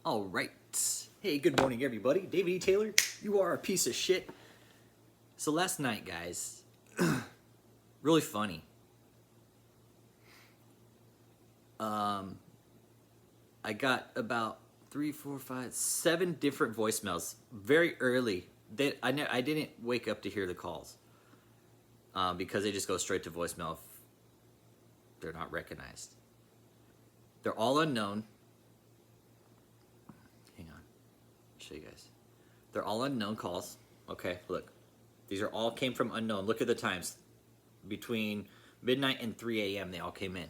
All right. Hey, good morning, everybody. David E. Taylor, you are a piece of shit. So last night, guys, really funny. I got about 3, 4, 5, 7 different voicemails very early. I didn't wake up to hear the calls because they just go straight to voicemail if they're not recognized. They're all unknown. Hang on. I'll show you guys. They're all unknown calls. Okay, look. These are all came from unknown. Look at the times. Between midnight and 3 a.m. they all came in.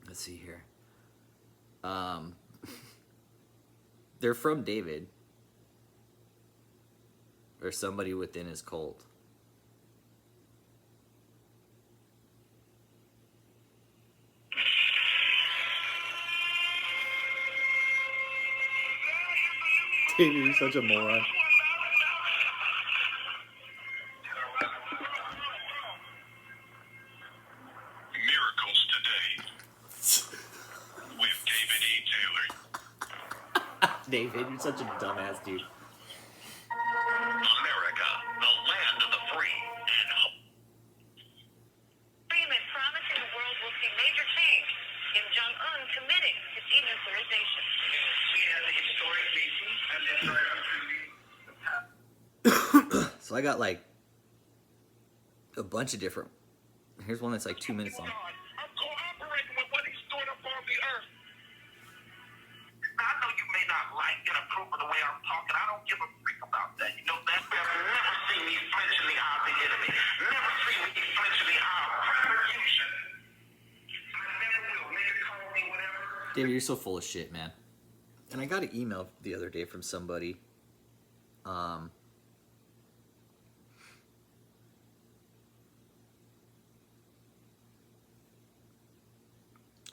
Let's see here. They're from David. Or somebody within his cult. David, you're such a moron. Miracles today with David E. Taylor. David, you're such a dumbass dude. America, the land of the free and hope. Agreement promising the world will see major change. Kim Jong-un committing to denuclearization. We have a historic meeting and So I got like a bunch of different. Here's one that's like 2 minutes long. I'm cooperating with what he's doing up on the earth. I know you may not like and approve of the way I'm talking. I don't give a freak about that. You know that? Never see me flinch in the eye of the enemy. Never see me flinch in the eye of persecution. I never will. Nigga call me whatever. David, you're so full of shit, man. And I got an email the other day from somebody. I'm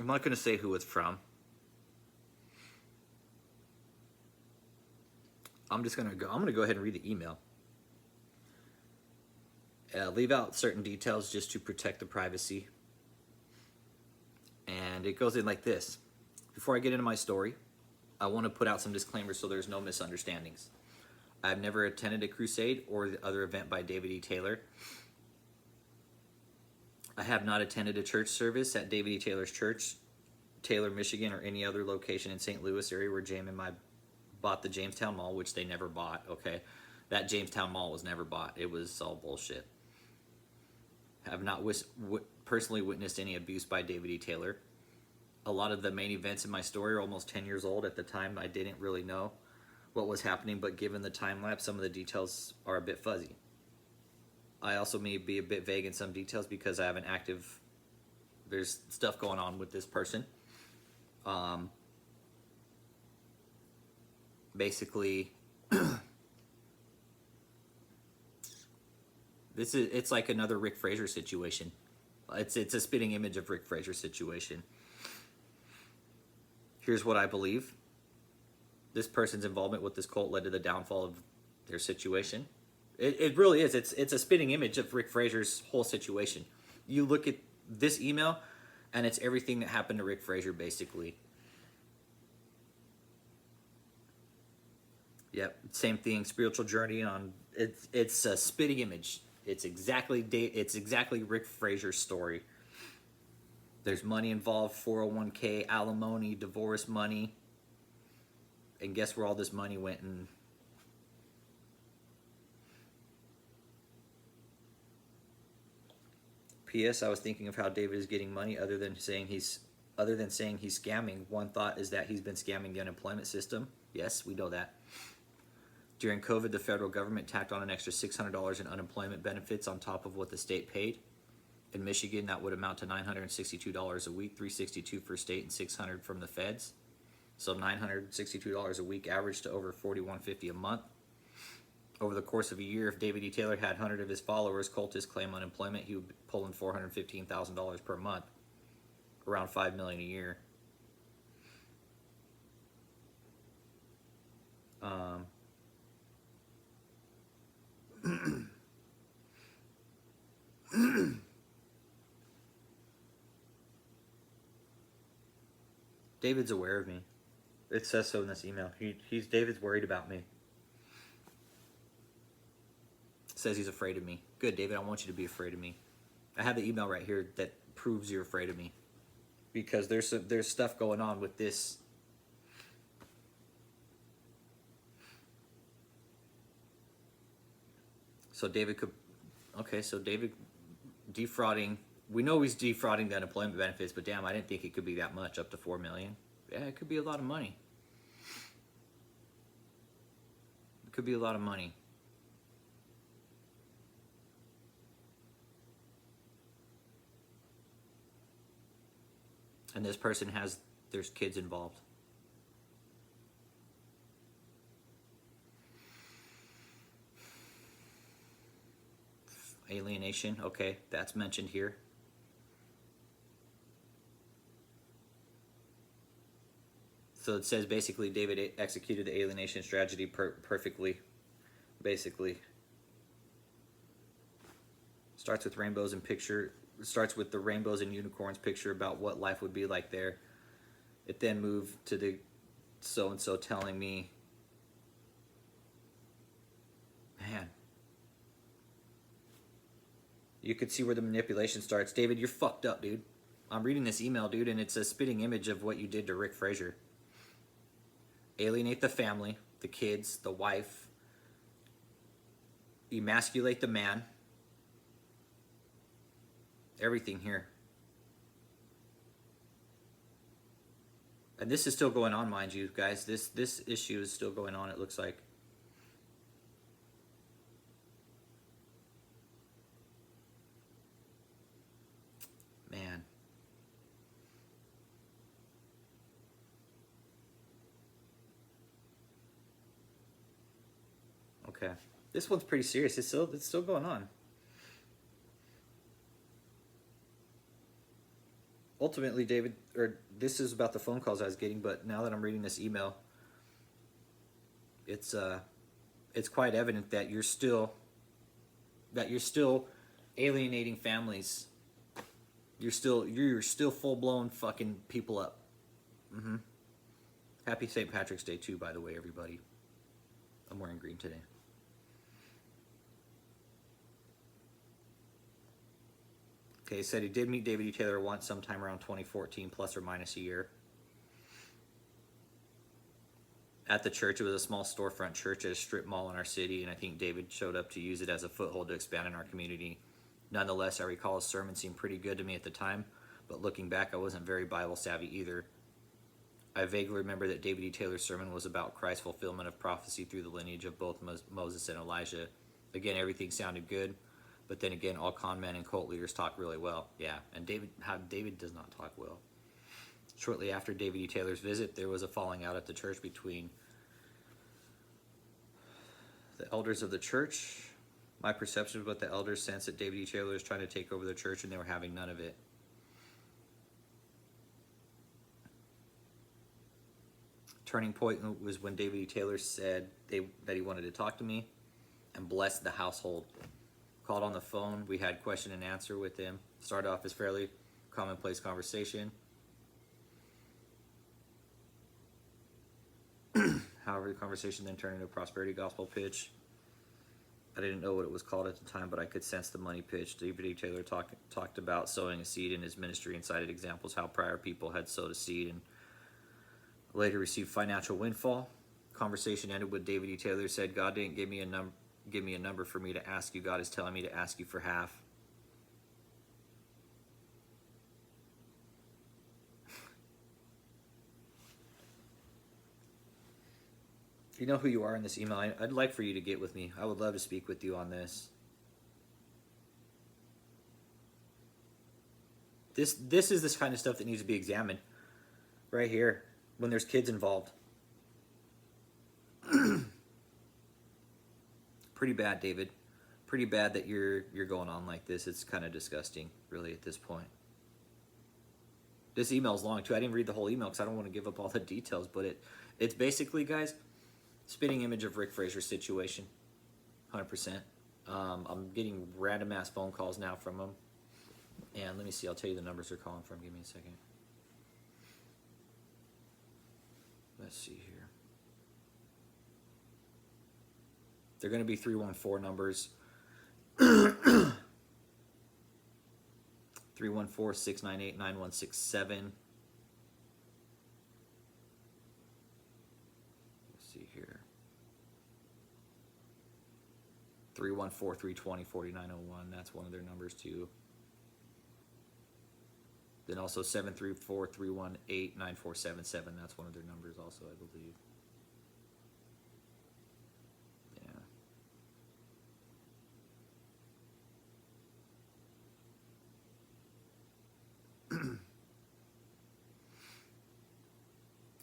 not going to say who it's from. I'm going to go ahead and read the email. Leave out certain details just to protect the privacy. And it goes in like this. Before I get into my story, I want to put out some disclaimers so there's no misunderstandings. I've never attended a crusade or the other event by David E. Taylor. I have not attended a church service at David E. Taylor's church, Taylor, Michigan, or any other location in St. Louis area where Jam and I bought the Jamestown Mall, which they never bought, okay? That Jamestown Mall was never bought. It was all bullshit. I have not personally witnessed any abuse by David E. Taylor. A lot of the main events in my story are almost 10 years old. At the time, I didn't really know what was happening, but given the time lapse, some of the details are a bit fuzzy. I also may be a bit vague in some details because I have an active, there's stuff going on with this person. Basically, it's like another Rick Fraser situation. It's a spitting image of Rick Fraser's situation. Here's what I believe. This person's involvement with this cult led to the downfall of their situation. It really is. It's a spitting image of Rick Fraser's whole situation. You look at this email, and it's everything that happened to Rick Fraser, basically. Yep, same thing. Spiritual journey on. It's a spitting image. It's exactly Rick Fraser's story. There's money involved: 401k, alimony, divorce money, and guess where all this money went? And P.S. I was thinking of how David is getting money other than saying he's scamming. One thought is that he's been scamming the unemployment system. Yes, we know that. During COVID, the federal government tacked on an extra $600 in unemployment benefits on top of what the state paid. In Michigan, that would amount to $962 a week, $362 for state and $600 from the feds. So $962 a week averaged to over $41.50 a month. Over the course of a year, if David E. Taylor had 100 of his followers cultists claim unemployment, he would be pulling $415,000 per month, around $5 million a year. David's aware of me. It says so in this email. David's worried about me. Says he's afraid of me. Good, David. I want you to be afraid of me. I have the email right here that proves you're afraid of me, because there's stuff going on with this. So David could. Okay, so David defrauding. We know he's defrauding the unemployment benefits, but damn, I didn't think it could be that much, up to $4 million. Yeah, it could be a lot of money. It could be a lot of money. And this person there's kids involved. Alienation, okay, that's mentioned here. So it says basically David executed the alienation strategy perfectly, basically. Starts with the rainbows and unicorns picture about what life would be like there. It then moved to the so-and-so telling me, man, you could see where the manipulation starts. David, you're fucked up, dude. I'm reading this email, dude, and it's a spitting image of what you did to Rick Frazier. Alienate the family, the kids, the wife. Emasculate the man. Everything here. And this is still going on, mind you, guys. This issue is still going on, it looks like. Man. Okay. This one's pretty serious. It's still going on. Ultimately, David, this is about the phone calls I was getting, but now that I'm reading this email, it's quite evident that you're still alienating families. You're still full-blown fucking people up. Happy St. Patrick's Day too, by the way, everybody. I'm wearing green today. Okay, he said he did meet David E. Taylor once, sometime around 2014, plus or minus a year. At the church, it was a small storefront church at a strip mall in our city, and I think David showed up to use it as a foothold to expand in our community. Nonetheless, I recall his sermon seemed pretty good to me at the time, but looking back, I wasn't very Bible savvy either. I vaguely remember that David E. Taylor's sermon was about Christ's fulfillment of prophecy through the lineage of both Moses and Elijah. Again, everything sounded good, but then again, all con men and cult leaders talk really well. Yeah, and David does not talk well. Shortly after David E. Taylor's visit, there was a falling out at the church between the elders of the church. My perception was what the elders sensed that David E. Taylor was trying to take over the church, and they were having none of it. Turning point was when David E. Taylor said that he wanted to talk to me and bless the household. Called on the phone. We had question and answer with him. Started off as fairly commonplace conversation. However, the conversation then turned into a prosperity gospel pitch. I didn't know what it was called at the time, but I could sense the money pitch. David E. Taylor talked about sowing a seed in his ministry and cited examples how prior people had sowed a seed and later received financial windfall. Conversation ended with David E. Taylor said, "God didn't give me a number for me to ask you. God is telling me to ask you for half." You know who you are in this email. I'd like for you to get with me. I would love to speak with you on this. This is this kind of stuff that needs to be examined right here when there's kids involved. Pretty bad, David. Pretty bad that you're going on like this. It's kind of disgusting, really, at this point. This email's long too. I didn't read the whole email because I don't want to give up all the details, but it's basically, guys, spitting image of Rick Frazier's situation, 100%. I'm getting random ass phone calls now from him, and let me see. I'll tell you the numbers they're calling from. Give me a second. Let's see here. They're going to be 314 numbers. 314-698-9167. Let's see here. 314-320-4901. That's one of their numbers too. Then also 734-318-9477. That's one of their numbers also, I believe.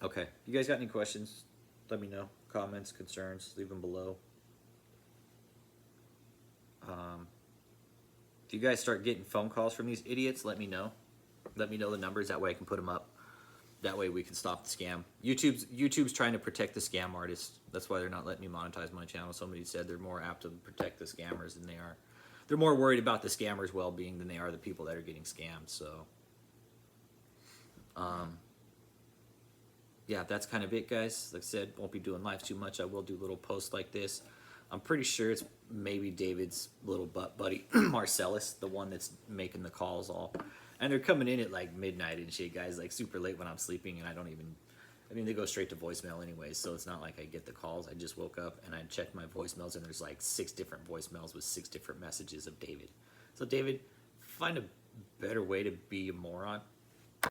Okay, you guys got any questions? Let me know. Comments, concerns, leave them below. If you guys start getting phone calls from these idiots, let me know. Let me know the numbers. That way I can put them up. That way we can stop the scam. YouTube's trying to protect the scam artists. That's why they're not letting me monetize my channel. Somebody said they're more apt to protect the scammers than they are. They're more worried about the scammers' well-being than they are the people that are getting scammed. So, yeah, that's kind of it, guys. Like I said, won't be doing lives too much. I will do little posts like this. I'm pretty sure it's maybe David's little butt buddy, Marcellus, the one that's making the calls all. And they're coming in at like midnight and shit, guys, like super late when I'm sleeping, and I mean, they go straight to voicemail anyways, so it's not like I get the calls. I just woke up and I checked my voicemails, and there's like 6 different voicemails with 6 different messages of David. So David, find a better way to be a moron.